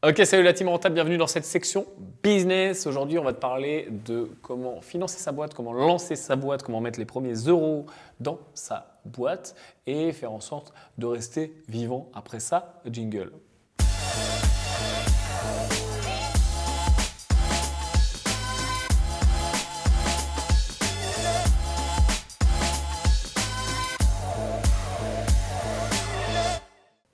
Ok, salut la team rentable, bienvenue dans cette section business. Aujourd'hui, on va te parler de comment financer sa boîte, comment lancer sa boîte, comment mettre les premiers euros dans sa boîte et faire en sorte de rester vivant après ça. Jingle.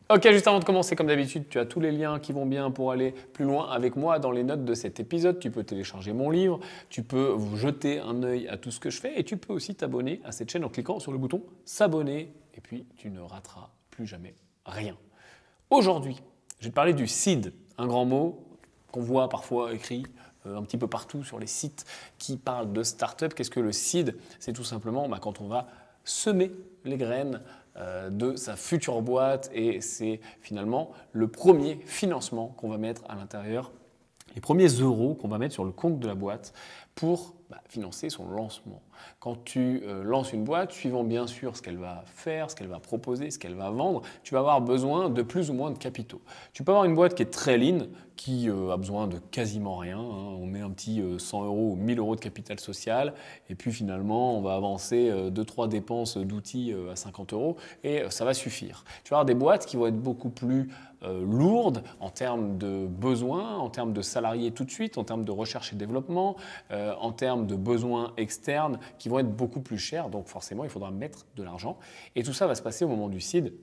Ok, juste avant de commencer, comme d'habitude, tu as tous les liens qui vont bien pour aller plus loin avec moi dans les notes de cet épisode. Tu peux télécharger mon livre, tu peux vous jeter un œil à tout ce que je fais et tu peux aussi t'abonner à cette chaîne en cliquant sur le bouton s'abonner et puis tu ne rateras plus jamais rien. Aujourd'hui, je vais te parler du seed, un grand mot qu'on voit parfois écrit un petit peu partout sur les sites qui parlent de start-up. Qu'est-ce que le seed? C'est tout simplement quand on va semer les graines de sa future boîte et c'est finalement le premier financement qu'on va mettre à l'intérieur, les premiers euros qu'on va mettre sur le compte de la boîte pour financer son lancement. Quand tu lances une boîte, suivant bien sûr ce qu'elle va faire, ce qu'elle va proposer, ce qu'elle va vendre, tu vas avoir besoin de plus ou moins de capitaux. Tu peux avoir une boîte qui est très lean, qui a besoin de quasiment rien. On met un petit 100 euros ou 1000 euros de capital social et puis finalement on va avancer 2-3 dépenses d'outils à 50 euros et ça va suffire. Tu vas avoir des boîtes qui vont être beaucoup plus lourdes en termes de besoins, en termes de salariés tout de suite, en termes de recherche et développement, en termes de besoins externes qui vont être beaucoup plus chers. Donc forcément, il faudra mettre de l'argent. Et tout ça va se passer au moment du seed,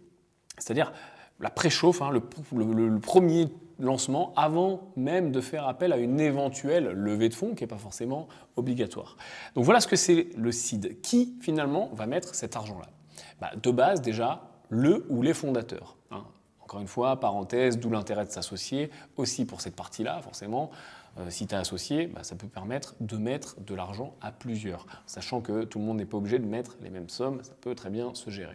c'est-à-dire la préchauffe, le premier lancement avant même de faire appel à une éventuelle levée de fonds qui n'est pas forcément obligatoire. Donc voilà ce que c'est le seed. Qui finalement va mettre cet argent-là? De base déjà, le ou les fondateurs. Encore une fois, parenthèse, d'où l'intérêt de s'associer aussi pour cette partie-là, forcément. Si tu es associé, ça peut permettre de mettre de l'argent à plusieurs, sachant que tout le monde n'est pas obligé de mettre les mêmes sommes, ça peut très bien se gérer.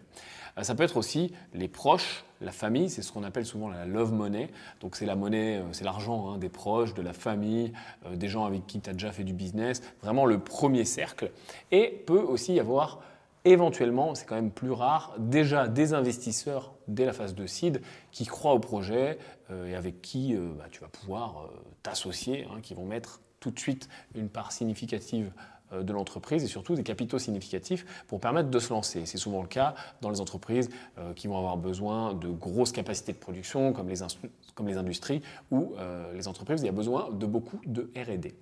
Ça peut être aussi les proches, la famille, c'est ce qu'on appelle souvent la love money. Donc c'est la monnaie, c'est l'argent des proches, de la famille, des gens avec qui tu as déjà fait du business, vraiment le premier cercle. Et peut aussi y avoir éventuellement, c'est quand même plus rare, déjà des investisseurs dès la phase de seed qui croient au projet et avec qui tu vas pouvoir t'associer, qui vont mettre tout de suite une part significative de l'entreprise et surtout des capitaux significatifs pour permettre de se lancer. C'est souvent le cas dans les entreprises qui vont avoir besoin de grosses capacités de production comme les industries ou les entreprises où il y a besoin de beaucoup de R&D.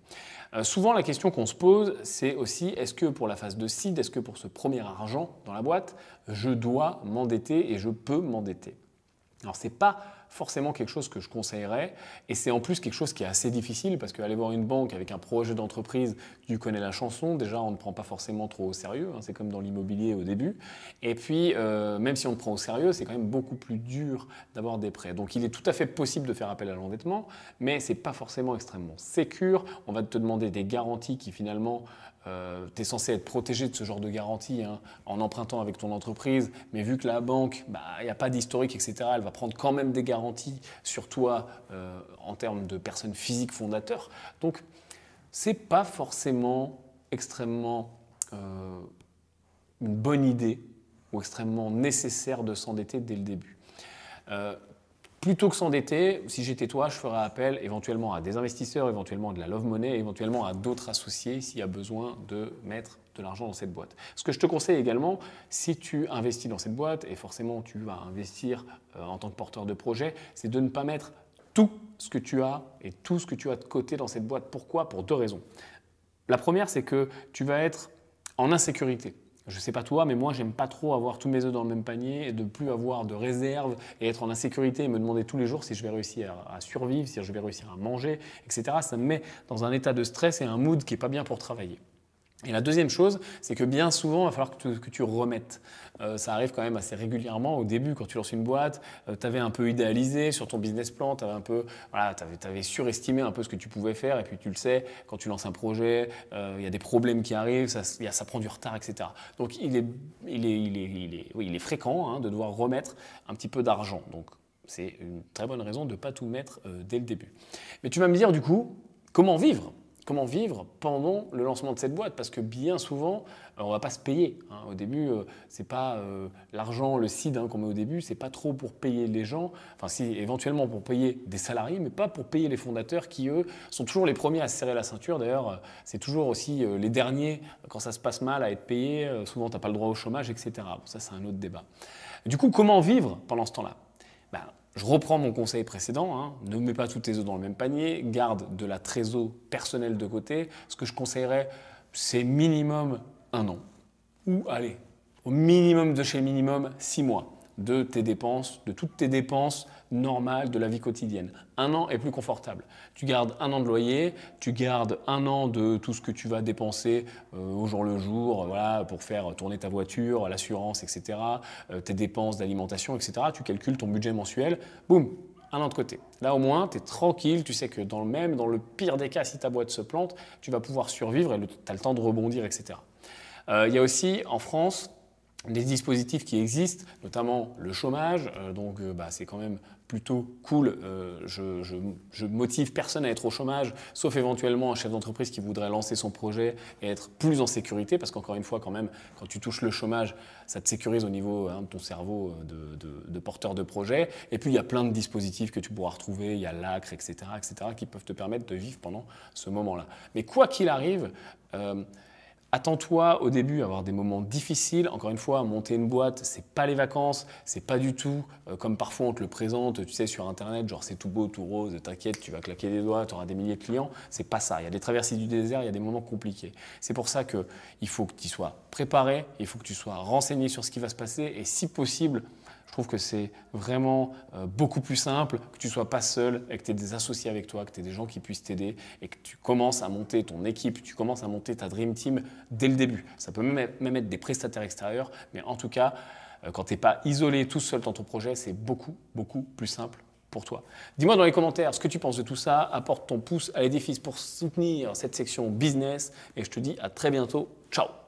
Souvent, la question qu'on se pose, c'est aussi est-ce que pour la phase de seed, est-ce que pour ce premier argent dans la boîte, je dois m'endetter et je peux m'endetter? Alors, ce n'est pas forcément quelque chose que je conseillerais et c'est en plus quelque chose qui est assez difficile parce qu'aller voir une banque avec un projet d'entreprise, tu connais la chanson, déjà on ne prend pas forcément trop au sérieux, c'est comme dans l'immobilier au début. Et puis, même si on te prend au sérieux, c'est quand même beaucoup plus dur d'avoir des prêts. Donc, il est tout à fait possible de faire appel à l'endettement, mais ce n'est pas forcément extrêmement sécure. On va te demander des garanties qui finalement, tu es censé être protégé de ce genre de garantie en empruntant avec ton entreprise, mais vu que la banque, il n'y a pas d'historique, etc., elle va prendre quand même des garanties sur toi en termes de personnes physiques fondateurs. Donc, ce n'est pas forcément extrêmement une bonne idée ou extrêmement nécessaire de s'endetter dès le début. Plutôt que s'endetter, si j'étais toi, je ferais appel éventuellement à des investisseurs, éventuellement à de la love money, éventuellement à d'autres associés s'il y a besoin de mettre de l'argent dans cette boîte. Ce que je te conseille également, si tu investis dans cette boîte, et forcément tu vas investir en tant que porteur de projet, c'est de ne pas mettre tout ce que tu as et tout ce que tu as de côté dans cette boîte. Pourquoi? Pour deux raisons. La première, c'est que tu vas être en insécurité. Je ne sais pas toi, mais moi, j'aime pas trop avoir tous mes œufs dans le même panier et de plus avoir de réserve et être en insécurité et me demander tous les jours si je vais réussir à survivre, si je vais réussir à manger, etc. Ça me met dans un état de stress et un mood qui n'est pas bien pour travailler. Et la deuxième chose, c'est que bien souvent, il va falloir que tu remettes. Ça arrive quand même assez régulièrement. Au début, quand tu lances une boîte, tu avais un peu idéalisé sur ton business plan, tu avais surestimé un peu ce que tu pouvais faire. Et puis tu le sais, quand tu lances un projet, il y a des problèmes qui arrivent, ça prend du retard, etc. Donc il est fréquent de devoir remettre un petit peu d'argent. Donc c'est une très bonne raison de ne pas tout mettre dès le début. Mais tu vas me dire du coup, comment vivre ? comment vivre pendant le lancement de cette boîte. Parce que bien souvent, on ne va pas se payer. Au début, c'est pas l'argent, le seed qu'on met au début, c'est pas trop pour payer les gens. Enfin, si, éventuellement pour payer des salariés, mais pas pour payer les fondateurs qui, eux, sont toujours les premiers à se serrer la ceinture. D'ailleurs, c'est toujours aussi les derniers, quand ça se passe mal, à être payés. Souvent, tu n'as pas le droit au chômage, etc. Bon, ça, c'est un autre débat. Du coup, comment vivre pendant ce temps-là? Je reprends mon conseil précédent, ne mets pas tous tes œufs dans le même panier, garde de la trésor personnelle de côté. Ce que je conseillerais, c'est minimum 1 an. Ou allez, au minimum de chez minimum 6 mois de tes dépenses, de toutes tes dépenses normales de la vie quotidienne. 1 an est plus confortable. Tu gardes 1 an de loyer, tu gardes 1 an de tout ce que tu vas dépenser au jour le jour, voilà, pour faire tourner ta voiture, l'assurance, etc., tes dépenses d'alimentation, etc. Tu calcules ton budget mensuel, boum, 1 an de côté. Là au moins, tu es tranquille, tu sais que dans le pire des cas, si ta boîte se plante, tu vas pouvoir survivre et tu as le temps de rebondir, etc. Il y a aussi en France des dispositifs qui existent, notamment le chômage, donc c'est quand même plutôt cool. Je motive personne à être au chômage, sauf éventuellement un chef d'entreprise qui voudrait lancer son projet et être plus en sécurité, parce qu'encore une fois, quand même, quand tu touches le chômage, ça te sécurise au niveau de ton cerveau de porteur de projet. Et puis, il y a plein de dispositifs que tu pourras retrouver, il y a l'ACRE, etc., qui peuvent te permettre de vivre pendant ce moment-là. Mais quoi qu'il arrive, attends-toi au début à avoir des moments difficiles. Encore une fois, monter une boîte, c'est pas les vacances, c'est pas du tout comme parfois on te le présente, tu sais, sur Internet, genre c'est tout beau, tout rose, t'inquiète, tu vas claquer des doigts, tu auras des milliers de clients. C'est pas ça. Il y a des traversées du désert, il y a des moments compliqués. C'est pour ça qu'il faut que tu sois préparé, il faut que tu sois renseigné sur ce qui va se passer et si possible, je trouve que c'est vraiment beaucoup plus simple que tu ne sois pas seul et que tu aies des associés avec toi, que tu aies des gens qui puissent t'aider et que tu commences à monter ton équipe, tu commences à monter ta Dream Team dès le début. Ça peut même être des prestataires extérieurs, mais en tout cas, quand tu n'es pas isolé tout seul dans ton projet, c'est beaucoup, beaucoup plus simple pour toi. Dis-moi dans les commentaires ce que tu penses de tout ça, apporte ton pouce à l'édifice pour soutenir cette section business et je te dis à très bientôt. Ciao!